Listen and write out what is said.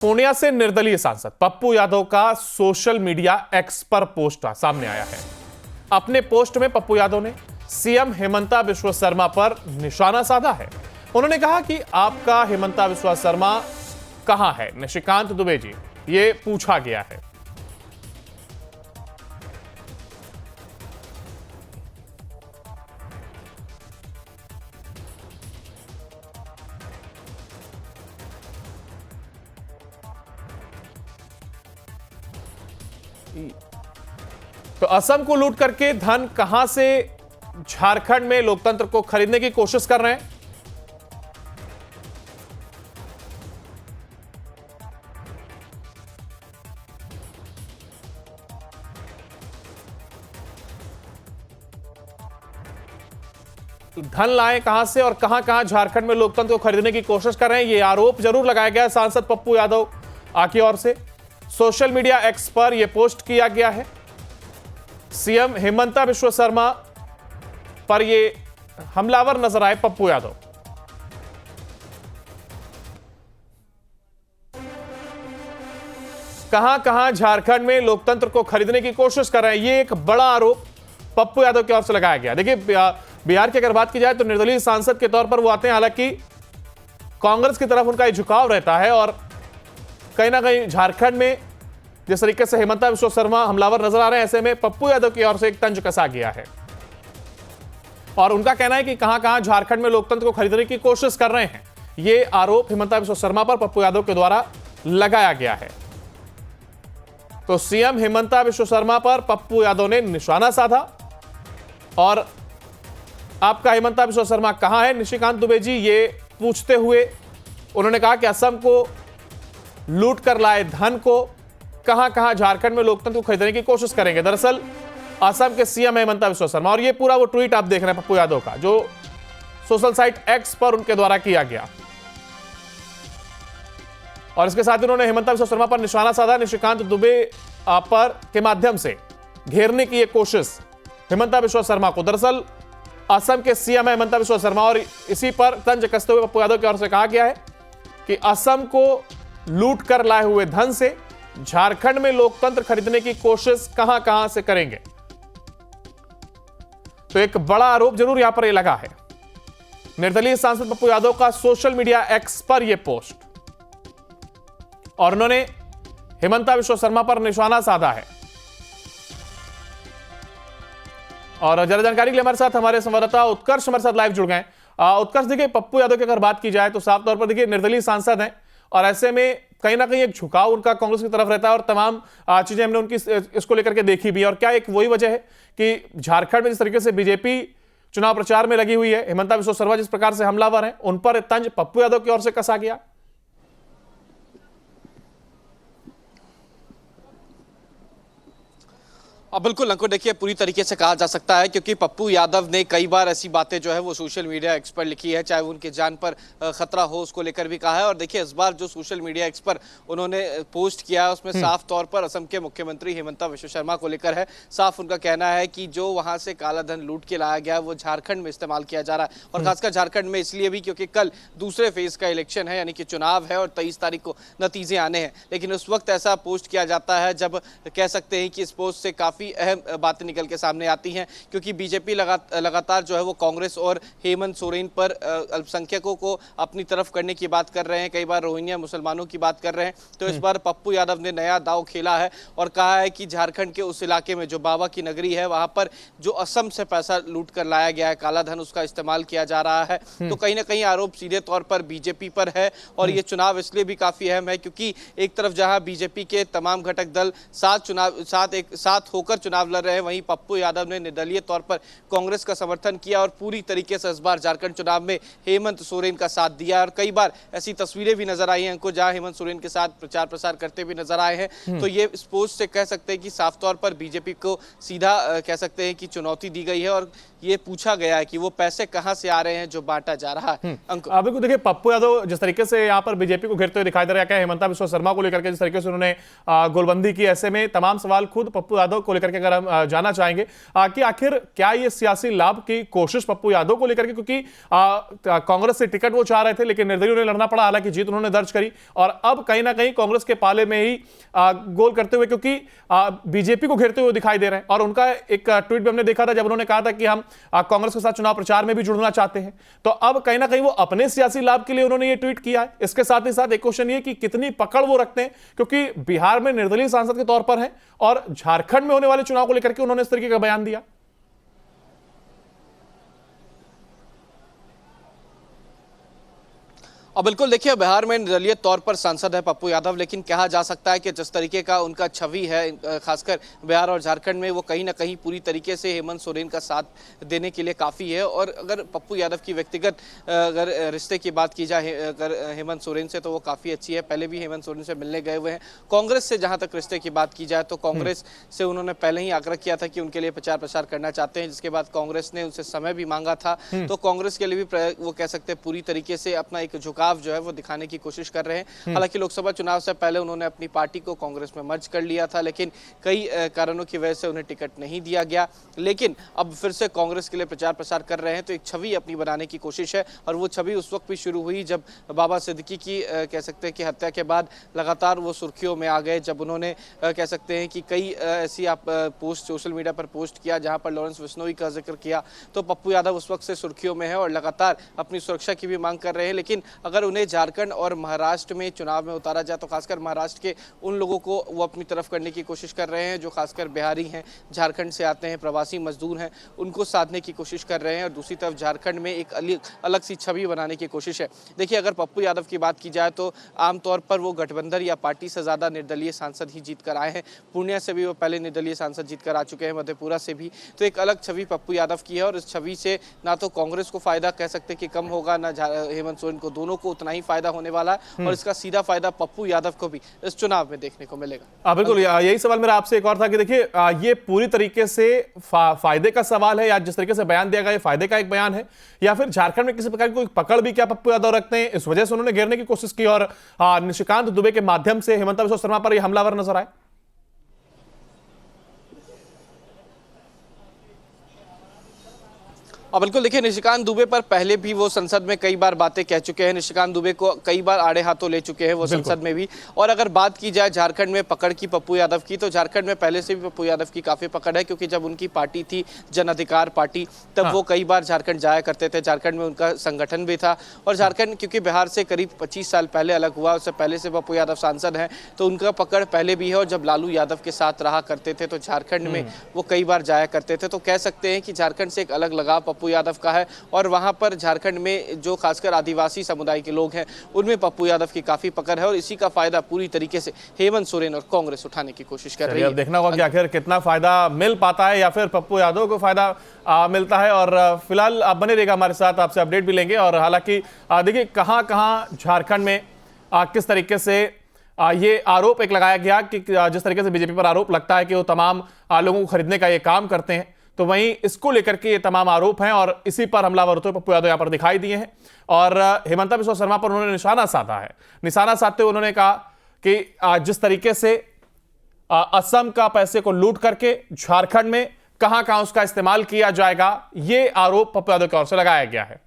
पूर्णिया से निर्दलीय सांसद पप्पू यादव का सोशल मीडिया एक्स पर पोस्ट सामने आया है। अपने पोस्ट में पप्पू यादव ने सीएम हेमंता बिस्वा शर्मा पर निशाना साधा है। उन्होंने कहा कि आपका हेमंता बिस्वा शर्मा कहां है, निशिकांत दुबे जी, ये पूछा गया है। तो असम को लूट करके धन कहां से झारखंड में लोकतंत्र को खरीदने की कोशिश कर रहे हैं। धन लाए कहां से और कहां कहां झारखंड में लोकतंत्र को खरीदने की कोशिश कर रहे हैं, यह आरोप जरूर लगाया गया है सांसद पप्पू यादव की ओर से। सोशल मीडिया एक्स पर यह पोस्ट किया गया है। सीएम हेमंता बिस्वा शर्मा पर यह हमलावर नजर आए पप्पू यादव। कहां कहां झारखंड में लोकतंत्र को खरीदने की कोशिश कर रहे हैं, यह एक बड़ा आरोप पप्पू यादव की ओर से लगाया गया। देखिए, बिहार की अगर बात की जाए तो निर्दलीय सांसद के तौर पर वो आते हैं, हालांकि कांग्रेस की तरफ उनका झुकाव रहता है और कहीं ना कहीं झारखंड में जिस तरीके से हेमंता बिस्वा शर्मा हमलावर नजर आ रहे हैं, ऐसे में पप्पू यादव की ओर से एक तंज कसा गया है और उनका कहना है कि कहां कहां झारखंड में लोकतंत्र को खरीदने की कोशिश कर रहे हैं। यह आरोप हेमंता बिस्वा शर्मा पर पप्पू यादव के द्वारा लगाया गया है। तो सीएम हेमंता बिस्वा शर्मा पर पप्पू यादव ने निशाना साधा और आपका हेमंता बिस्वा शर्मा कहां है, निशिकांत दुबे जी, ये पूछते हुए उन्होंने कहा कि असम को लूट कर लाए धन को कहां कहां झारखंड में लोकतंत्र को खरीदने की कोशिश करेंगे। दरअसल असम के सीएम हेमंता बिस्वा शर्मा, और ये पूरा वो ट्वीट आप देख रहे हैं पप्पू यादव का, जो सोशल साइट एक्स पर उनके द्वारा किया गया, और इसके साथ उन्होंने हेमंता बिस्वा शर्मा पर निशाना साधा। निशिकांत दुबे पर के माध्यम से घेरने की यह कोशिश हेमंता बिस्वा शर्मा को। दरअसल असम के सीएम हेमंता बिस्वा शर्मा और इसी पर तंज कसते हुए पप्पू यादव की ओर से कहा गया है कि असम को लूट कर लाए हुए धन से झारखंड में लोकतंत्र खरीदने की कोशिश कहां कहां से करेंगे। तो एक बड़ा आरोप जरूर यहां पर यह लगा है। निर्दलीय सांसद पप्पू यादव का सोशल मीडिया एक्स पर यह पोस्ट, और उन्होंने हेमंता बिस्वा शर्मा पर निशाना साधा है। और ज्यादा जानकारी के लिए हमारे साथ हमारे संवाददाता उत्कर्ष हमारे साथ लाइव जुड़ गए। उत्कर्ष, देखिए, पप्पू यादव की अगर बात की जाए तो साफ तौर पर देखिए निर्दलीय सांसद हैं और ऐसे में कहीं ना कहीं एक झुकाव उनका कांग्रेस की तरफ रहता है और तमाम चीजें हमने उनकी इसको लेकर के देखी भी। और क्या एक वही वजह है कि झारखंड में जिस तरीके से बीजेपी चुनाव प्रचार में लगी हुई है, हेमंता बिस्वा शर्मा जिस प्रकार से हमलावर हैं, उन पर तंज पप्पू यादव की ओर से कसा गया। अब बिल्कुल अंकुर, देखिए, पूरी तरीके से कहा जा सकता है क्योंकि पप्पू यादव ने कई बार ऐसी बातें जो है वो सोशल मीडिया एक्स पर लिखी है, चाहे वो उनके जान पर खतरा हो उसको लेकर भी कहा है। और देखिए, इस बार जो सोशल मीडिया एक्स पर उन्होंने पोस्ट किया है उसमें साफ तौर पर असम के मुख्यमंत्री हेमंता बिस्वा शर्मा को लेकर है। साफ उनका कहना है कि जो वहां से काला धन लूट के लाया गया वो झारखंड में इस्तेमाल किया जा रहा है, और खासकर झारखंड में इसलिए भी क्योंकि कल दूसरे फेज का इलेक्शन है, यानी कि चुनाव है, और 23 तारीख को नतीजे आने हैं। लेकिन उस वक्त ऐसा पोस्ट किया जाता है जब कह सकते हैं कि इस पोस्ट से काफी अहम बातें निकल के सामने आती हैं, क्योंकि बीजेपी लगातार जो है वो कांग्रेस और हेमंत सोरेन पर अल्पसंख्यकों को अपनी तरफ करने की बात कर रहे हैं, कई बार रोहिंग्या मुसलमानों की बात कर रहे हैं। तो इस बार पप्पू यादव ने नया दांव खेला है और कहा है कि झारखंड के उस इलाके में जो बाबा की नगरी है, वहां पर जो असम से पैसा लूट कर लाया गया है, काला धन, उसका इस्तेमाल किया जा रहा है। तो कहीं ना कहीं आरोप सीधे तौर पर बीजेपी पर है। और ये चुनाव इसलिए भी काफी अहम है क्योंकि एक तरफ जहां बीजेपी के तमाम घटक दल साथ होकर चुनाव लड़ रहे हैं, वहीं पप्पू यादव ने निर्दलीय तौर पर कांग्रेस का समर्थन किया और पूरी तरीके से इस बार झारखंड चुनाव में हेमंत सोरेन का साथ दिया। और कई बार ऐसी तस्वीरें भी नजर आई हैं उनको जहां हेमंत सोरेन के साथ प्रचार प्रसार करते भी नजर आए हैं। तो ये इस पोस्ट से कह सकते हैं कि साफ तौर पर बीजेपी को सीधा कह सकते हैं कि चुनौती दी गई है और ये पूछा गया है कि वो पैसे कहां से आ रहे हैं जो बांटा जा रहा है। बिल्कुल, देखिए, पप्पू यादव जिस तरीके से यहाँ पर बीजेपी को घेरते हुए दिखाई दे रहा है, हेमंता बिस्वा शर्मा को लेकर के जिस तरीके से उन्होंने गोलबंदी की, ऐसे में तमाम सवाल खुद पप्पू यादव को लेकर के अगर हम जानना चाहेंगे कि आखिर क्या ये सियासी लाभ की कोशिश पप्पू यादव को लेकर के, क्योंकि कांग्रेस से टिकट वो चाह रहे थे लेकिन निर्दलीय उन्हें लड़ना पड़ा, हालांकि जीत उन्होंने दर्ज करी और अब कहीं ना कहीं कांग्रेस के पाले में ही गोल करते हुए, क्योंकि बीजेपी को घेरते हुए दिखाई दे रहे हैं। और उनका एक ट्वीट भी हमने देखा था जब उन्होंने कहा था कि हम कांग्रेस के साथ चुनाव प्रचार में भी जुड़ना चाहते हैं। तो अब कहीं ना कहीं वो अपने सियासी लाभ के लिए उन्होंने ये ट्वीट किया है। इसके साथ ही साथ एक क्वेश्चन ये कि कितनी पकड़ वो रखते हैं, क्योंकि बिहार में निर्दलीय सांसद के तौर पर हैं और झारखंड में होने वाले चुनाव को लेकर के उन्होंने इस तरीके का बयान दिया। और बिल्कुल देखिए, बिहार में निर्दलीय तौर पर सांसद है पप्पू यादव, लेकिन कहा जा सकता है कि जिस तरीके का उनका छवि है खासकर बिहार और झारखंड में, वो कहीं ना कहीं पूरी तरीके से हेमंत सोरेन का साथ देने के लिए काफ़ी है। और अगर पप्पू यादव की व्यक्तिगत अगर रिश्ते की बात की जाए अगर हेमंत सोरेन से, तो वो काफ़ी अच्छी है। पहले भी हेमंत सोरेन से मिलने गए हुए हैं। कांग्रेस से जहाँ तक रिश्ते की बात की जाए तो कांग्रेस से उन्होंने पहले ही आग्रह किया था कि उनके लिए प्रचार प्रसार करना चाहते हैं, जिसके बाद कांग्रेस ने उनसे समय भी मांगा था। तो कांग्रेस के लिए भी वो कह सकते हैं पूरी तरीके से अपना एक झुकाव जो है वो दिखाने की कोशिश कर रहे हैं। हालांकि लोकसभा चुनाव से पहले उन्होंने अपनी पार्टी को कांग्रेस में मर्ज कर लिया था, लेकिन कई कारणों की वजह से उन्हें टिकट नहीं दिया गया। लेकिन अब फिर से कांग्रेस के लिए प्रचार प्रसार कर रहे हैं, तो एक छवि अपनी बनाने की कोशिश है। और वो छवि उस वक्त भी शुरू हुई जब बाबा सिद्दीकी की कह सकते हैं कि हत्या के बाद लगातार वो सुर्खियों में आ गए, जब उन्होंने कह सकते हैं कि कई ऐसी पोस्ट सोशल मीडिया पर पोस्ट किया जहां पर लॉरेंस बिश्नोई का जिक्र किया। तो पप्पू यादव उस वक्त से सुर्खियों में है और लगातार अपनी सुरक्षा की भी मांग कर रहे हैं। लेकिन अगर उन्हें झारखंड और महाराष्ट्र में चुनाव में उतारा जाए तो खासकर महाराष्ट्र के उन लोगों को वो अपनी तरफ करने की कोशिश कर रहे हैं जो खासकर बिहारी हैं, झारखंड से आते हैं, प्रवासी मजदूर हैं, उनको साधने की कोशिश कर रहे हैं। और दूसरी तरफ झारखंड में एक अलग सी छवि बनाने की कोशिश है। देखिए, अगर पप्पू यादव की बात की जाए तो आमतौर पर वो गठबंधन या पार्टी से ज़्यादा निर्दलीय सांसद ही जीत कर आए हैं। पूर्णिया से भी वो पहले निर्दलीय सांसद जीत कर आ चुके हैं, मधेपुरा से भी। तो एक अलग छवि पप्पू यादव की है और इस छवि से ना तो कांग्रेस को फायदा कह सकते कि कम होगा, ना हेमंत सोरेन को, दोनों को उतना ही फायदा होने वाला है। और इसका सीधा फायदा पप्पू यादव को भी इस चुनाव में देखने को मिलेगा। बिल्कुल, यही सवाल मेरा आपसे एक और था कि देखिए ये पूरी तरीके से फायदे का सवाल है या जिस तरीके से बयान दिया गया ये फायदे का एक बयान है, या फिर झारखंड में किसी प्रकार की कोई पकड़ भी क्या पप्पू यादव रखते हैं, इस वजह से उन्होंने घेरने की कोशिश की और निशिकांत दुबे के माध्यम से हेमंत बिश्वा शर्मा पर यह हमलावर नजर आए? और बिल्कुल देखिए, निशिकांत दुबे पर पहले भी वो संसद में कई बार बातें कह चुके हैं। निशिकांत दुबे को कई बार आड़े हाथों ले चुके हैं वो संसद में भी। और अगर बात की जाए झारखंड में पकड़ की पप्पू यादव की, तो झारखंड में पहले से भी पप्पू यादव की काफ़ी पकड़ है, क्योंकि जब उनकी पार्टी थी जन अधिकार पार्टी, तब वो कई बार झारखंड जाया करते थे। झारखंड में उनका संगठन भी था। और झारखंड क्योंकि बिहार से करीब 25 साल पहले अलग हुआ, उससे पहले से पप्पू यादव सांसद हैं, तो उनका पकड़ पहले भी है। और जब लालू यादव के साथ रहा करते थे तो झारखंड में वो कई बार जाया करते थे। तो कह सकते हैं कि झारखंड से एक अलग लगाव पप्पू यादव का है। और वहां पर झारखंड में जो खासकर आदिवासी समुदाय के लोग हैं उनमें पप्पू यादव की काफी पकड़ है। और इसी का फायदा पूरी तरीके से हेमंत सोरेन और कांग्रेस उठाने की कोशिश कर रही है। देखना होगा कि आखिर कितना फायदा मिल पाता है या फिर पप्पू यादव को फायदा मिलता है। और फिलहाल आप बने रहिएगा हमारे साथ, आपसे अपडेट भी लेंगे। और हालांकि देखिए कहां झारखंड में किस तरीके से ये आरोप एक लगाया गया कि जिस तरीके से बीजेपी पर आरोप लगता है कि वो तमाम लोगों को खरीदने का ये काम करते हैं, तो वहीं इसको लेकर के ये तमाम आरोप हैं और इसी पर हमलावर होते हुए पप्पू यादव यहां पर दिखाई दिए हैं। और हेमंत बिश्वा शर्मा पर उन्होंने निशाना साधा है। निशाना साधते हुए उन्होंने कहा कि जिस तरीके से असम का पैसे को लूट करके झारखंड में कहां कहां उसका इस्तेमाल किया जाएगा, ये आरोप पप्पू यादव की ओर से लगाया गया है।